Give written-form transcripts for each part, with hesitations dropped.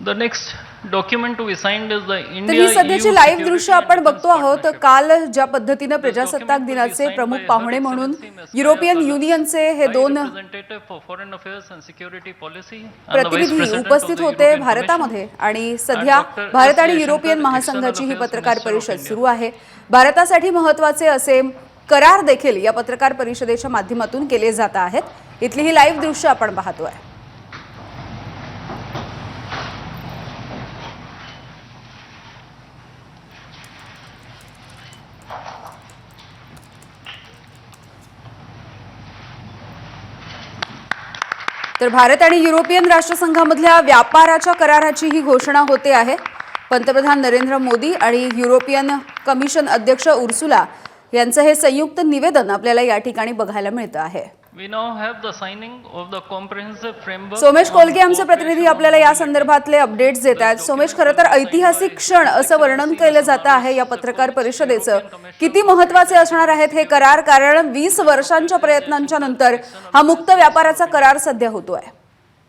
The next document to be signed is the तर India ही सध्याची EU live Security दृश्य and आपण Defense बघतो आहोत. Partnership. काल ज्या पद्धतीने This प्रजासत्ताक document will be दिनाचे signed by प्रमुख Her पाहुणे म्हणून Excellency Ms. Kaja European Kallas, युनियनचे हे High दोन Representative for Foreign Affairs and Security Policy and the Vice प्रतिनिधी President of उपस्थित the होते European Commission, भारतामध्ये आणि and सध्या Dr. भारत S. आणि Jaishankar, युरोपियन External महासंघाची ही Affairs पत्रकार Minister of परिषद India. सुरू आहे. भारतासाठी महत्त्वाचे असे करार देखील या पत्रकार परिषदेच्या माध्यमातून केले जात आहेत. इथली ही लाईव्ह दृश्य आपण पाहतोय. तर भारत आणि युरोपियन राष्ट्रसंघामधल्या व्यापाराच्या कराराची ही घोषणा होते आहे. पंतप्रधान नरेंद्र मोदी आणि युरोपियन कमिशन अध्यक्ष उर्सुला यांचं हे संयुक्त निवेदन आपल्याला या ठिकाणी बघायला मिळतं आहे. We now have the signing of the comprehensive framework. Somesh कोलगे आमचे प्रतिनिधी आपल्याला या संदर्भातले अपडेट्स देत आहेत. सोमेश, खरं तर ऐतिहासिक क्षण असं वर्णन केलं जातं आहे या पत्रकार परिषदेचं. किती महत्त्वाचे असणार आहेत हे करार, कारण 20 वर्षांच्या प्रयत्नांच्या नंतर हा मुक्त व्यापाराचा करार सध्या होतोय.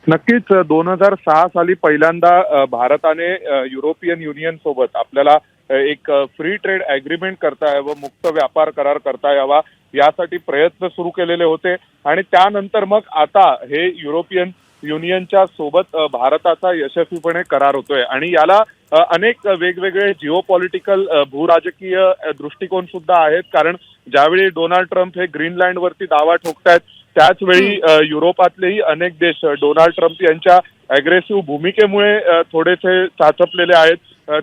नक्कीच 2006 साली पहिल्यांदा भारताने युरोपियन युनियन सोबत आपल्याला एक फ्री ट्रेड ॲग्रीमेंट करता यावं, मुक्त व्यापार करार करता यावा यासाठी प्रयत्न सुरू केलेले होते. आणि त्यानंतर मग आता हे युरोपियन युनियनच्या सोबत भारताचा यशस्वीपणे करार होतोय. आणि याला अनेक वेगवेगळे जिओपॉलिटिकल भूराजकीय दृष्टिकोन सुद्धा आहेत. कारण ज्यावेळी डोनाल्ड ट्रम्प हे ग्रीनलँडवरती दावा ठोकतायत, त्याचवेळी युरोपातलेही अनेक देश डोनाल्ड ट्रम्प यांच्या अग्रेसिव्ह भूमिकेमुळे थोडेसे चाचपलेले आहेत.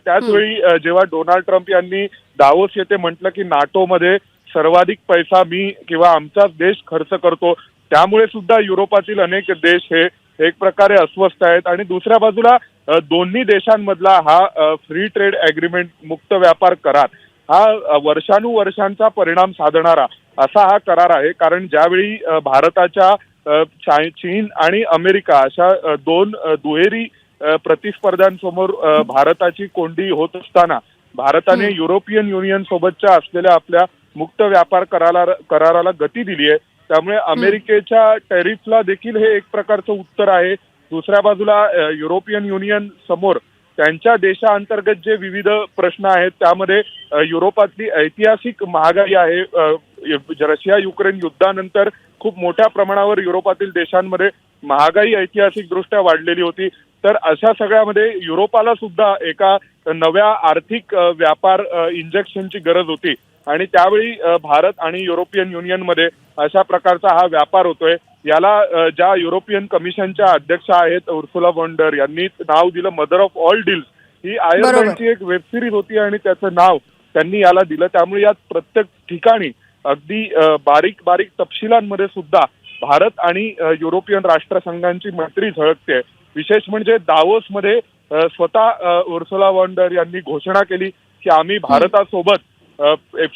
त्याचवेळी जेव्हा डोनाल्ड ट्रम्प यांनी दावोस येथे म्हटलं की नाटोमध्ये सर्वाधिक पैसा मी किंवा आमचाच देश खर्च करतो, त्यामुळे सुद्धा युरोपातील अनेक देश हे एक प्रकारे अस्वस्थ आहेत. आणि दुसऱ्या बाजूला दोन्ही देशांमधला हा फ्री ट्रेड ॲग्रीमेंट, मुक्त व्यापार करार, हा वर्षानुवर्षांचा परिणाम साधणारा असा हा करार आहे. कारण ज्यावेळी भारताच्या चीन आणि अमेरिका अशा दोन दुहेरी प्रतिस्पर्ध्यांसमोर भारताची कोंडी होत असताना भारताने युरोपियन युनियन सोबतच्या असलेल्या आपल्या मुक्त व्यापार कराराला गती दिली आहे. त्यामुळे अमेरिकेच्या टॅरिफला देखील हे एक प्रकारचं उत्तर आहे. दुसऱ्या बाजूला युरोपियन युनियन समोर त्यांच्या देशांतर्गत जे विविध प्रश्न आहेत त्यामध्ये युरोपातली ऐतिहासिक महागाई आहे. रशिया युक्रेन युद्धानंतर खूप मोठ्या प्रमाणावर युरोपातील देशांमध्ये महागाई ऐतिहासिकदृष्ट्या वाढलेली होती. तर अशा सगळ्यामध्ये युरोपाला सुद्धा एका नव्या आर्थिक व्यापार इंजेक्शनची गरज होती. आणि त्यावेळी भारत आणि युरोपियन युनियनमध्ये अशा प्रकारचा हा व्यापार होतोय. याला ज्या युरोपियन कमिशनच्या अध्यक्षा आहेत उर्सुला वॉन डर यांनी नाव दिलं मदर ऑफ ऑल डील्स. ही आयर्लंडची एक वेब सिरीज होती आणि त्याचं नाव त्यांनी याला दिलं. त्यामुळे यात प्रत्येक ठिकाणी अगदी बारीक बारीक तपशिलांमध्ये सुद्धा भारत आणि युरोपियन राष्ट्रसंघांची मैत्री झळकते. विशेष म्हणजे दावोसमध्ये स्वतः उर्सुला वॉन डर यांनी घोषणा केली की आम्ही भारतासोबत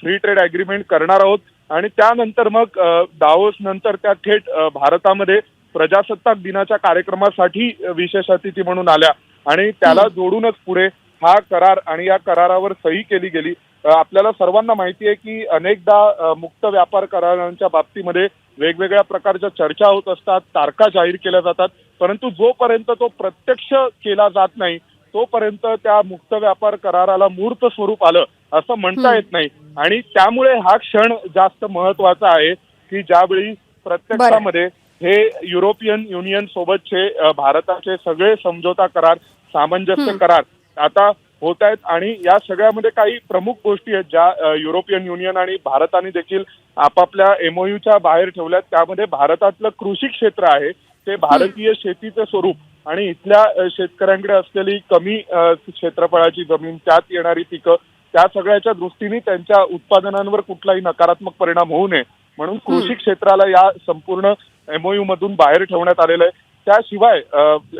फ्री ट्रेड ॲग्रीमेंट करणार आहोत. आणि त्यानंतर मग दावोस नंतर त्या थेट भारतामध्ये प्रजासत्ताक दिनाच्या कार्यक्रमासाठी विशेष अतिथी म्हणून आल्या आणि त्याला जोडूनच पुढे हा करार आणि या करारावर सही केली गेली. आपल्याला सर्वांना माहिती आहे की अनेकदा मुक्त व्यापार करारांच्या बाबतीमध्ये वेगवेगळ्या प्रकारच्या चर्चा होत असतात, तारखा जाहीर केल्या जातात, परंतु जोपर्यंत तो प्रत्यक्ष केला जात नाही तोपर्यंत त्या मुक्त व्यापार कराराला मूर्त स्वरूप आलं असं म्हणता येत नाही. आणि त्यामुळे हा क्षण जास्त महत्वाचा आहे की ज्यावेळी प्रत्यक्षामध्ये हे युरोपियन युनियन सोबतचे भारताचे सगळे समझोता करार, सामंजस्य करार आता होत आहेत. आणि या सगळ्यामध्ये काही प्रमुख गोष्टी आहेत ज्या युरोपियन युनियन आणि भारताने देखील आपापल्या एमओयूच्या बाहेर ठेवल्यात. त्यामध्ये भारतातलं कृषी क्षेत्र आहे ते भारतीय शेतीचं स्वरूप आणि इथल्या शेतकऱ्यांकडे असलेली कमी क्षेत्रफळाची जमीन, त्यात येणारी पिकं, त्या सगळ्याच्या दृष्टीने त्यांच्या उत्पादनांवर कुठलाही नकारात्मक परिणाम होऊ नये म्हणून कृषी क्षेत्राला या संपूर्ण एमओयू मधून बाहेर ठेवण्यात आलेलं आहे. त्याशिवाय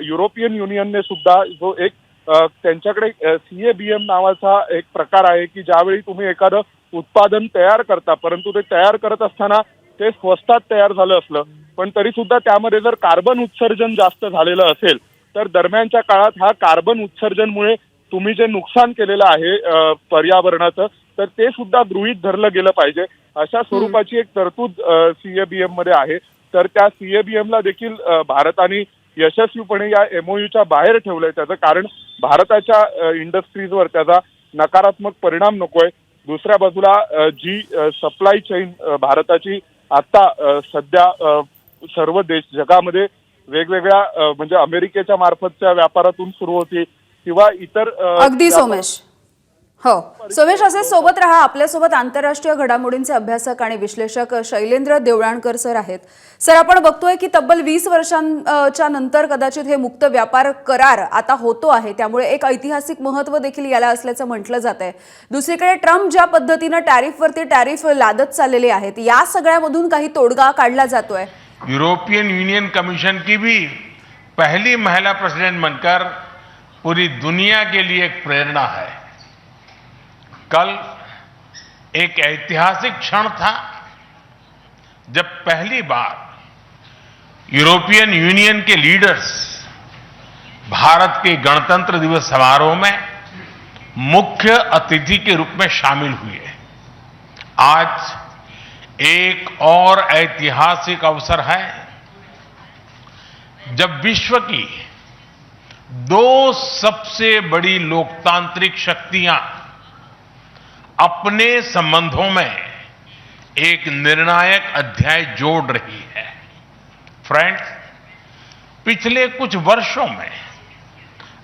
युरोपियन युनियनने सुद्धा जो एक त्यांच्याकडे CABM नावाचा एक प्रकार आहे की ज्यावेळी तुम्ही एखादं उत्पादन तयार करता, परंतु ते तयार करत असताना ते स्वस्तात तयार झालं असलं पण तरी सुद्धा त्यामध्ये जर कार्बन उत्सर्जन जास्त झालेलं असेल तर दरम्यानच्या काळात हा कार्बन उत्सर्जनमुळे तुम्ही जे नुकसान केलेलं आहे पर्यावरणाचं तर ते सुद्धा गृहीत धरलं गेलं पाहिजे. अशा स्वरूपाची एक तरतूद CABM मध्ये आहे. तर त्या CABM ला देखील भारताने यशस्वीपणे या एमओयूच्या बाहेर ठेवलंय. त्याचं कारण भारताच्या इंडस्ट्रीजवर त्याचा नकारात्मक परिणाम नकोय. दुसऱ्या बाजूला जी सप्लाय चेन भारताची आता सध्या सर्व देश जगामध्ये वेगवेगळ्या म्हणजे अमेरिकेच्या मार्फतच्या व्यापारातून सुरू होती किंवा इतर अगदी सोमेश. हो सोमेश, असे सोबत राहा. आपल्यासोबत आंतरराष्ट्रीय घडामोडींचे अभ्यासक आणि विश्लेषक शैलेंद्र देवळाणकर सर आहेत. सर, आपण बघतोय की तब्बल 20 वर्षांच्या नंतर कदाचित हे मुक्त व्यापार करार आता होतो आहे, त्यामुळे एक ऐतिहासिक महत्व देखील याला असल्याचं म्हटलं जात आहे. दुसरीकडे ट्रम्प ज्या पद्धतीनं टॅरिफवरती टॅरिफ लादत चाललेले आहेत, या सगळ्यामधून काही तोडगा काढला जातोय. यूरोपियन यूनियन कमीशन की भी पहली महिला प्रेसिडेंट बनकर पूरी दुनिया के लिए एक प्रेरणा है. कल एक ऐतिहासिक क्षण था जब पहली बार यूरोपियन यूनियन के लीडर्स भारत के गणतंत्र दिवस समारोह में मुख्य अतिथि के रूप में शामिल हुए. आज एक और ऐतिहासिक अवसर है जब विश्व की दो सबसे बड़ी लोकतांत्रिक शक्तियां अपने संबंधों में एक निर्णायक अध्याय जोड़ रही है. फ्रेंड्स, पिछले कुछ वर्षों में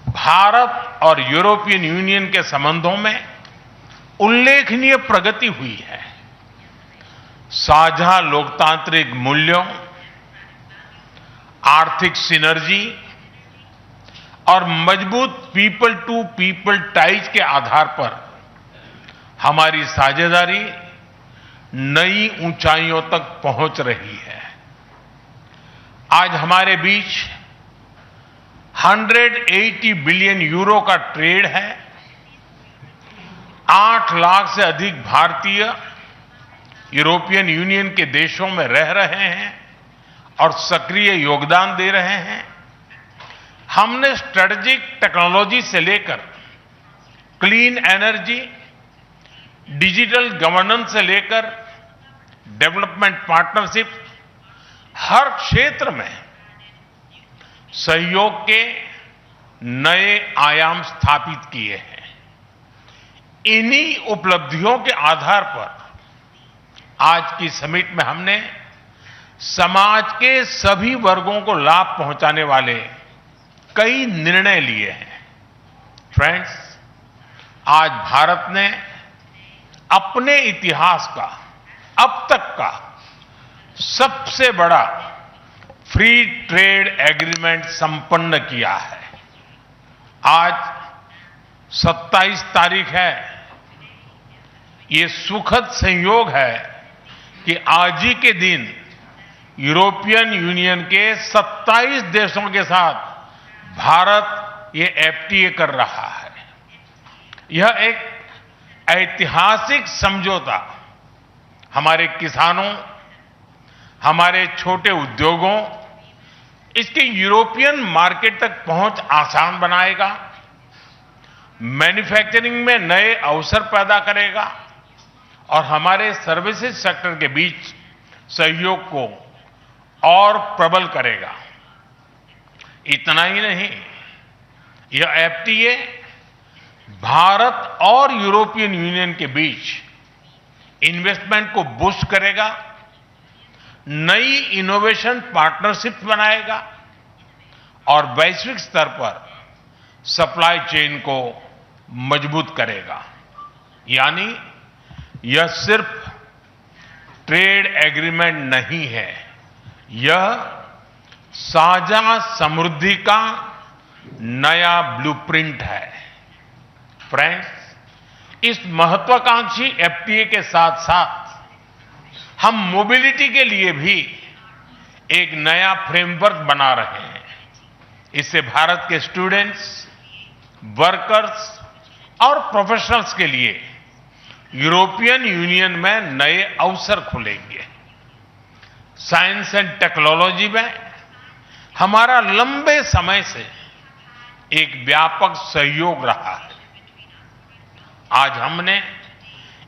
भारत और यूरोपियन यूनियन के संबंधों में उल्लेखनीय प्रगति हुई है. साझा लोकतांत्रिक मूल्यों, आर्थिक सिनर्जी और मजबूत पीपल टू पीपल टाइज के आधार पर हमारी साझेदारी नई ऊंचाइयों तक पहुंच रही है. आज हमारे बीच 180 बिलियन यूरो का ट्रेड है. 8 लाख से अधिक भारतीय यूरोपियन यूनियन के देशों में रह रहे हैं और सक्रिय योगदान दे रहे हैं. हमने स्ट्रेटेजिक टेक्नोलॉजी से लेकर क्लीन एनर्जी, डिजिटल गवर्नेंस से लेकर डेवलपमेंट पार्टनरशिप, हर क्षेत्र में सहयोग के नए आयाम स्थापित किए हैं. इन्हीं उपलब्धियों के आधार पर आज की समिट में हमने समाज के सभी वर्गों को लाभ पहुंचाने वाले कई निर्णय लिए हैं. फ्रेंड्स, आज भारत ने अपने इतिहास का अब तक का सबसे बड़ा फ्री ट्रेड एग्रीमेंट संपन्न किया है. आज 27 तारीख है. ये सुखद संयोग है कि आज ही के दिन यूरोपियन यूनियन के 27 देशों के साथ भारत ये एफटीए कर रहा है. यह एक ऐतिहासिक समझौता हमारे किसानों, हमारे छोटे उद्योगों, इसके यूरोपियन मार्केट तक पहुंच आसान बनाएगा, मैन्युफैक्चरिंग में नए अवसर पैदा करेगा और हमारे सर्विसेज सेक्टर के बीच सहयोग को और प्रबल करेगा. इतना ही नहीं, यह एफटीए भारत और यूरोपियन यूनियन के बीच इन्वेस्टमेंट को बूस्ट करेगा, नई इनोवेशन पार्टनरशिप बनाएगा और वैश्विक स्तर पर सप्लाई चेन को मजबूत करेगा. यानी यह सिर्फ ट्रेड एग्रीमेंट नहीं है, यह साझा समृद्धि का नया ब्लूप्रिंट है. फ्रेंड्स, इस महत्वाकांक्षी एफटीए के साथ साथ हम मोबिलिटी के लिए भी एक नया फ्रेमवर्क बना रहे हैं. इससे भारत के स्टूडेंट्स, वर्कर्स और प्रोफेशनल्स के लिए यूरोपियन यूनियन में नए अवसर खुलेंगे. साइंस एंड टेक्नोलॉजी में हमारा लंबे समय से एक व्यापक सहयोग रहा है. आज हमने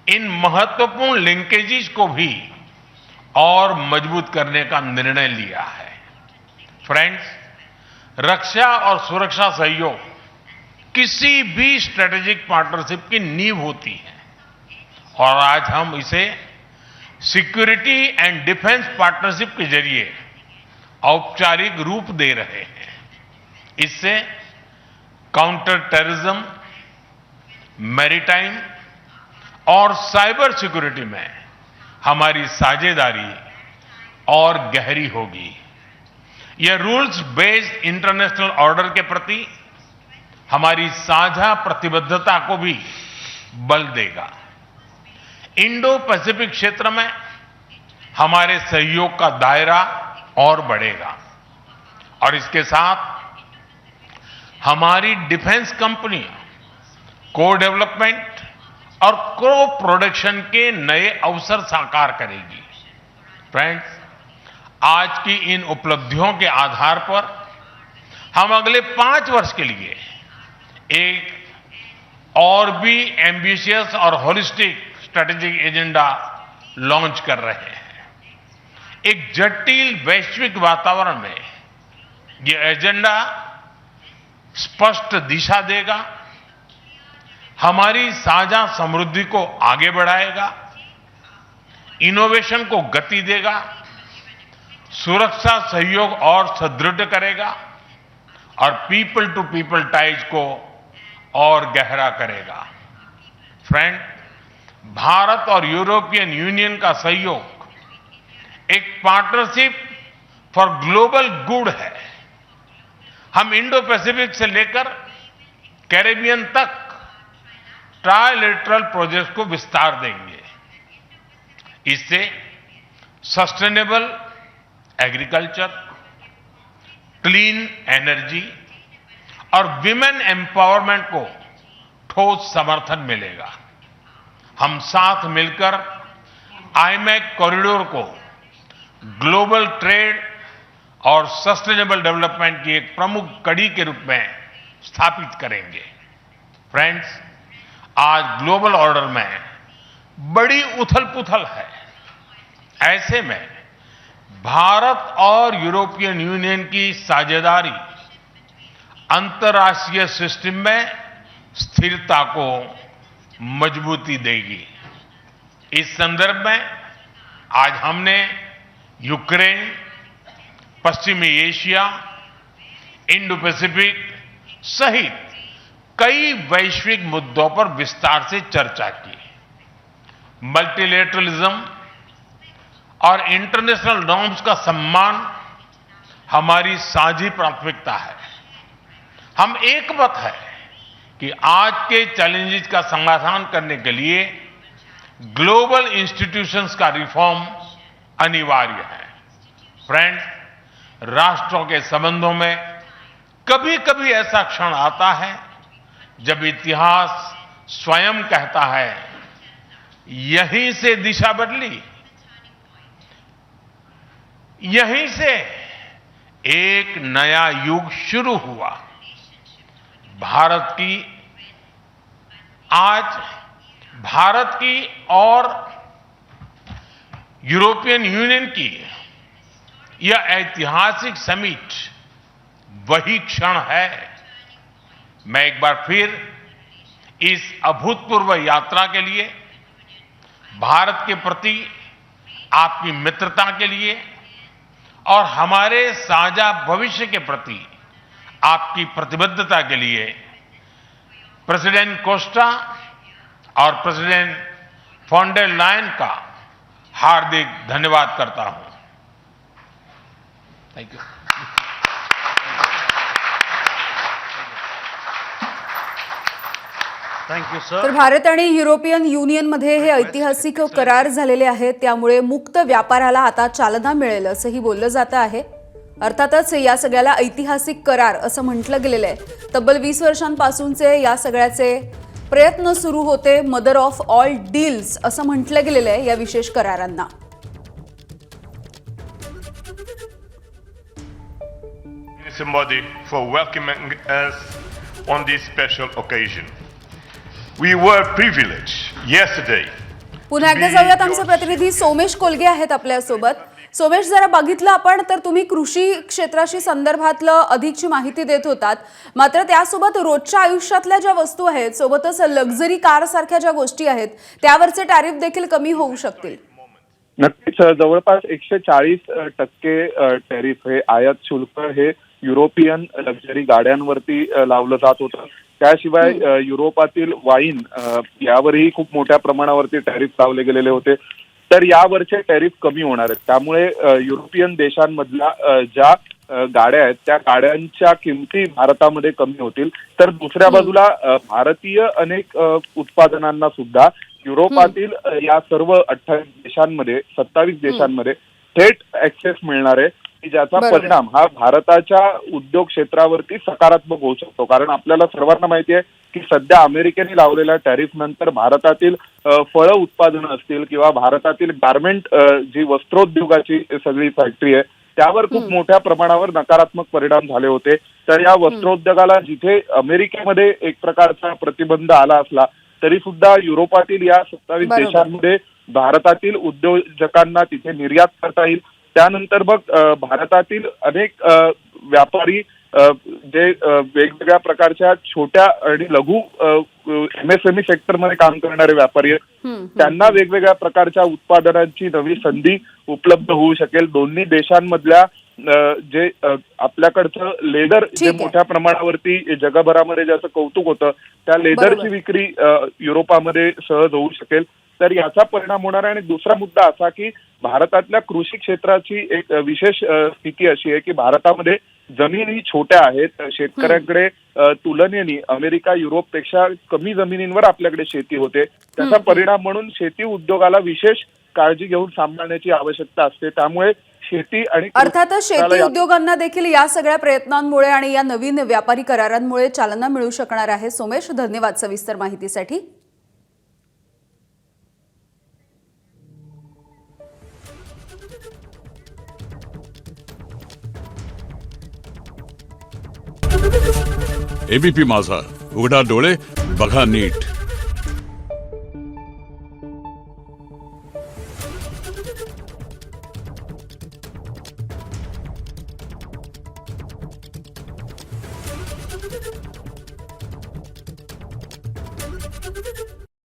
इन महत्वपूर्ण लिंकेजेस को भी और मजबूत करने का निर्णय लिया है. फ्रेंड्स, रक्षा और सुरक्षा सहयोग किसी भी स्ट्रेटेजिक पार्टनरशिप की नींव होती है और आज हम इसे सिक्योरिटी एंड डिफेंस पार्टनरशिप के जरिए औपचारिक रूप दे रहे हैं। इससे काउंटर टेररिज्म, मैरीटाइम और साइबर सिक्योरिटी में हमारी साझेदारी और गहरी होगी। यह रूल्स बेस्ड इंटरनेशनल ऑर्डर के प्रति हमारी साझा प्रतिबद्धता को भी बल देगा। इंडो पैसिफिक क्षेत्र में हमारे सहयोग का दायरा और बढ़ेगा और इसके साथ हमारी डिफेंस कंपनियां को डेवलपमेंट और को प्रोडक्शन के नए अवसर साकार करेगी। फ्रेंड्स, आज की इन उपलब्धियों के आधार पर हम अगले 5 वर्ष के लिए एक और भी एम्बिशियस और होलिस्टिक स्ट्रेटेजिक एजेंडा लॉन्च कर रहे हैं। एक जटिल वैश्विक वातावरण में यह एजेंडा स्पष्ट दिशा देगा, हमारी साझा समृद्धि को आगे बढ़ाएगा, इनोवेशन को गति देगा, सुरक्षा सहयोग और सुदृढ़ करेगा और पीपल टू पीपल टाइज को और गहरा करेगा। फ्रेंड, भारत और यूरोपियन यूनियन का सहयोग एक पार्टनरशिप फॉर ग्लोबल गुड है। हम इंडो पैसिफिक से लेकर कैरेबियन तक ट्राइलेटरल प्रोजेक्ट को विस्तार देंगे। इससे सस्टेनेबल एग्रीकल्चर, क्लीन एनर्जी और विमेन एम्पावरमेंट को ठोस समर्थन मिलेगा। हम साथ मिलकर आईमैक कॉरिडोर को ग्लोबल ट्रेड और सस्टेनेबल डेवलपमेंट की एक प्रमुख कड़ी के रूप में स्थापित करेंगे। फ्रेंड्स, आज ग्लोबल ऑर्डर में बड़ी उथल-पुथल है। ऐसे में भारत और यूरोपियन यूनियन की साझेदारी अंतर्राष्ट्रीय सिस्टम में स्थिरता को मजबूती देगी। इस संदर्भ में आज हमने यूक्रेन, पश्चिमी एशिया, इंडो पैसिफिक सहित कई वैश्विक मुद्दों पर विस्तार से चर्चा की। मल्टीलेटरलिज्म और इंटरनेशनल नॉर्म्स का सम्मान हमारी साझी प्राथमिकता है। हम एकमत है कि आज के चैलेंजेस का समाधान करने के लिए ग्लोबल इंस्टीट्यूशंस का रिफॉर्म अनिवार्य है। फ्रेंड्स, राष्ट्रों के संबंधों में कभी-कभी ऐसा क्षण आता है जब इतिहास स्वयं कहता है, यहीं से दिशा बदली, यहीं से एक नया युग शुरू हुआ। भारत की और यूरोपियन यूनियन की यह ऐतिहासिक समिट वही क्षण है। मैं एक बार फिर इस अभूतपूर्व यात्रा के लिए, भारत के प्रति आपकी मित्रता के लिए और हमारे साझा भविष्य के प्रति आपकी प्रतिबद्धता के लिए प्रेसिडेंट कोस्टा और प्रेसिडेंट फॉन डेर लायन का हार्दिक धन्यवाद करता हूं। Thank you. Thank you sir. तर भारत आणि युरोपियन युनियनमध्ये हे ऐतिहासिक करार झालेले आहेत, त्यामुळे मुक्त व्यापाराला आता चालना मिळेल असंही बोललं जातं आहे। अर्थातच या सगळ्याला ऐतिहासिक करार असं म्हटलं गेलेलं आहे। तब्बल 20 वर्षांपासूनचे या सगळ्याचे प्रयत्न सुरू होते। मदर ऑफ ऑल डील्स असं म्हटलं गेलेलं आहे या विशेष करारांना। Mr. Modi, for welcoming us on this special occasion. We were privileged yesterday. पुन्हा एकदा जाऊयात, आमचे प्रतिनिधी सोमेश कोलगे आहेत आपल्या सोबत। सोमेश, जरा बघितलं आपण तर तुम्ही कृषी क्षेत्राशी संदर्भातलं अधिकची माहिती देत होतात, मात्र त्यासोबत रोजच्या आयुष्यातल्या ज्या वस्तू आहेत, सोबतच लक्झरी कार सारख्या ज्या गोष्टी आहेत त्यावरचे टॅरिफ देखील कमी होऊ शकतील. नक्कीच जवळपास 140% टॅरिफ हे आयात शुल्क हे युरोपियन लक्झरी गाड्यांवरती लावलं जात होतं. त्याशिवाय युरोपातील वाईन यावरही खूप मोठ्या प्रमाणावरती टॅरिफ लावले गेलेले होते. तर यावरचे टॅरिफ कमी होणार आहेत. त्यामुळे युरोपियन देशांमधल्या ज्या गाड्या आहेत त्या गाड्यांच्या किमती भारतामध्ये कमी होतील. तर दुसऱ्या बाजूला भारतीय अनेक उत्पादनांना सुद्धा युरोपातील या सर्व 28 देशांमध्ये 27 देशांमध्ये थेट ऍक्सेस मिळणार आहे, की ज्याचा परिणाम हा भारताच्या उद्योग क्षेत्रावरती सकारात्मक होऊ शकतो. कारण आपल्याला सर्वांना माहिती आहे की सध्या अमेरिकेने लावलेल्या टॅरिफ नंतर भारतातील फळ उत्पादनं असतील किंवा भारतातील गारमेंट जी वस्त्रोद्योगाची सगळी फॅक्टरी आहे त्यावर खूप मोठ्या प्रमाणावर नकारात्मक परिणाम झाले होते. तर या वस्त्रोद्योगाला जिथे अमेरिकेमध्ये एक प्रकारचा प्रतिबंध आला असला तरी सुद्धा युरोपातील या 27 देशांमध्ये भारतातील उद्योजकांना तिथे निर्यात करता येईल. त्यानंतर मग भारतातील अनेक व्यापारी जे वेगवेगळ्या प्रकारच्या छोट्या आणि लघु MSME सेक्टरमध्ये काम करणारे व्यापारी आहेत त्यांना वेगवेगळ्या प्रकारच्या उत्पादनांची नवी संधी उपलब्ध होऊ शकेल. दोन्ही देशांमधल्या जे आपल्याकडचं लेदर जे मोठ्या प्रमाणावरती जगभरामध्ये ज्याचं कौतुक होतं त्या लेदरची विक्री युरोपामध्ये सहज होऊ शकेल. तर याचा परिणाम होणार आहे. आणि दुसरा मुद्दा असा की भारतातल्या कृषी क्षेत्राची एक विशेष स्थिती अशी आहे की भारतामध्ये जमिनी छोट्या आहेत. शेतकऱ्यांकडे तुलनेने अमेरिका युरोपपेक्षा कमी जमिनींवर आपल्याकडे शेती होते. त्याचा परिणाम म्हणून शेती उद्योगाला विशेष काळजी घेऊन सांभाळण्याची आवश्यकता असते. त्यामुळे शेती आणि अर्थातच शेती उद्योगांना देखील या सगळ्या प्रयत्नांमुळे आणि या नवीन व्यापारी करारांमुळे चालना मिळू शकणार आहे. सोमेश, धन्यवाद सविस्तर माहितीसाठी. एबीपी माझा, उघडा डोळे बघा नीट.